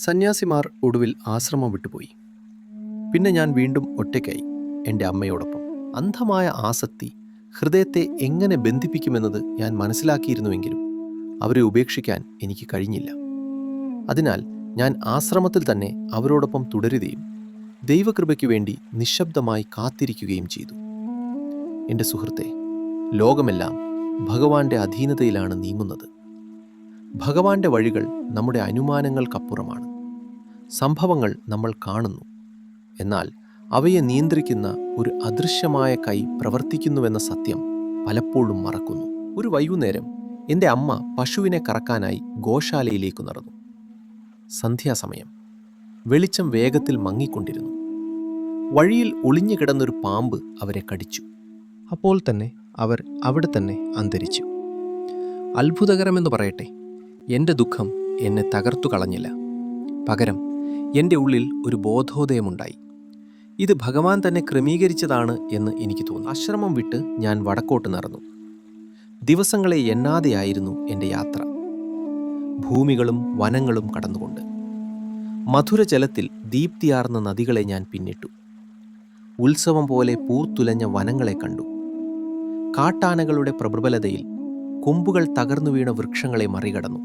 സന്യാസിമാർ ഒടുവിൽ ആശ്രമം വിട്ടുപോയി. പിന്നെ ഞാൻ വീണ്ടും ഒറ്റയ്ക്കായി, എൻ്റെ അമ്മയോടൊപ്പം. അന്ധമായ ആസക്തി ഹൃദയത്തെ എങ്ങനെ ബന്ധിപ്പിക്കുമെന്നത് ഞാൻ മനസ്സിലാക്കിയിരുന്നുവെങ്കിലും അവരെ ഉപേക്ഷിക്കാൻ എനിക്ക് കഴിഞ്ഞില്ല. അതിനാൽ ഞാൻ ആശ്രമത്തിൽ തന്നെ അവരോടൊപ്പം തുടരുകയും ദൈവകൃപയ്ക്കു വേണ്ടി നിശബ്ദമായി കാത്തിരിക്കുകയും ചെയ്തു. എൻ്റെ സുഹൃത്തെ, ലോകമെല്ലാം ഭഗവാന്റെ അധീനതയിലാണ് നീങ്ങുന്നത്. ഭഗവാന്റെ വഴികൾ നമ്മുടെ അനുമാനങ്ങൾക്കപ്പുറമാണ്. സംഭവങ്ങൾ നമ്മൾ കാണുന്നു, എന്നാൽ അവയെ നിയന്ത്രിക്കുന്ന ഒരു അദൃശ്യമായ കൈ പ്രവർത്തിക്കുന്നുവെന്ന സത്യം പലപ്പോഴും മറക്കുന്നു. ഒരു വൈകുന്നേരം എൻ്റെ അമ്മ പശുവിനെ കറക്കാനായി ഗോശാലയിലേക്ക് നടന്നു. സന്ധ്യാസമയം. വെളിച്ചം വേഗത്തിൽ മങ്ങിക്കൊണ്ടിരുന്നു. വഴിയിൽ ഒളിഞ്ഞു കിടന്നൊരു പാമ്പ് അവരെ കടിച്ചു. അപ്പോൾ തന്നെ അവർ അവിടെ തന്നെ അന്തരിച്ചു. അത്ഭുതകരമെന്ന് പറയട്ടെ, എൻ്റെ ദുഃഖം എന്നെ തകർത്തു കളഞ്ഞില്ല. പകരം എൻ്റെ ഉള്ളിൽ ഒരു ബോധോദയമുണ്ടായി. ഇത് ഭഗവാൻ തന്നെ ക്രമീകരിച്ചതാണ് എന്ന് എനിക്ക് തോന്നി. ആശ്രമം വിട്ട് ഞാൻ വടക്കോട്ട് നടന്നു. ദിവസങ്ങളെ എണ്ണാതെയായിരുന്നു എൻ്റെ യാത്ര. ഭൂമികളും വനങ്ങളും കടന്നുകൊണ്ട് മധുരജലത്തിൽ ദീപ്തിയാർന്ന നദികളെ ഞാൻ പിന്നിട്ടു. ഉത്സവം പോലെ പൂത്തുലഞ്ഞ വനങ്ങളെ കണ്ടു. കാട്ടാനകളുടെ പ്രബലതയിൽ കൊമ്പുകൾ തകർന്നു വീണ വൃക്ഷങ്ങളെ മറികടന്നു.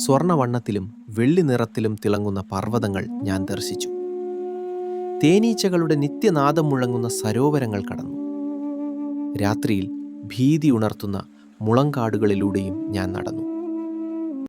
സ്വർണവണ്ണത്തിലും വെള്ളി നിറത്തിലും തിളങ്ങുന്ന പർവ്വതങ്ങൾ ഞാൻ ദർശിച്ചു. തേനീച്ചകളുടെ നിത്യനാദം മുഴങ്ങുന്ന സരോവരങ്ങൾ കടന്നു. രാത്രിയിൽ ഭീതി ഉണർത്തുന്ന മുളങ്കാടുകളിലൂടെയും ഞാൻ നടന്നു.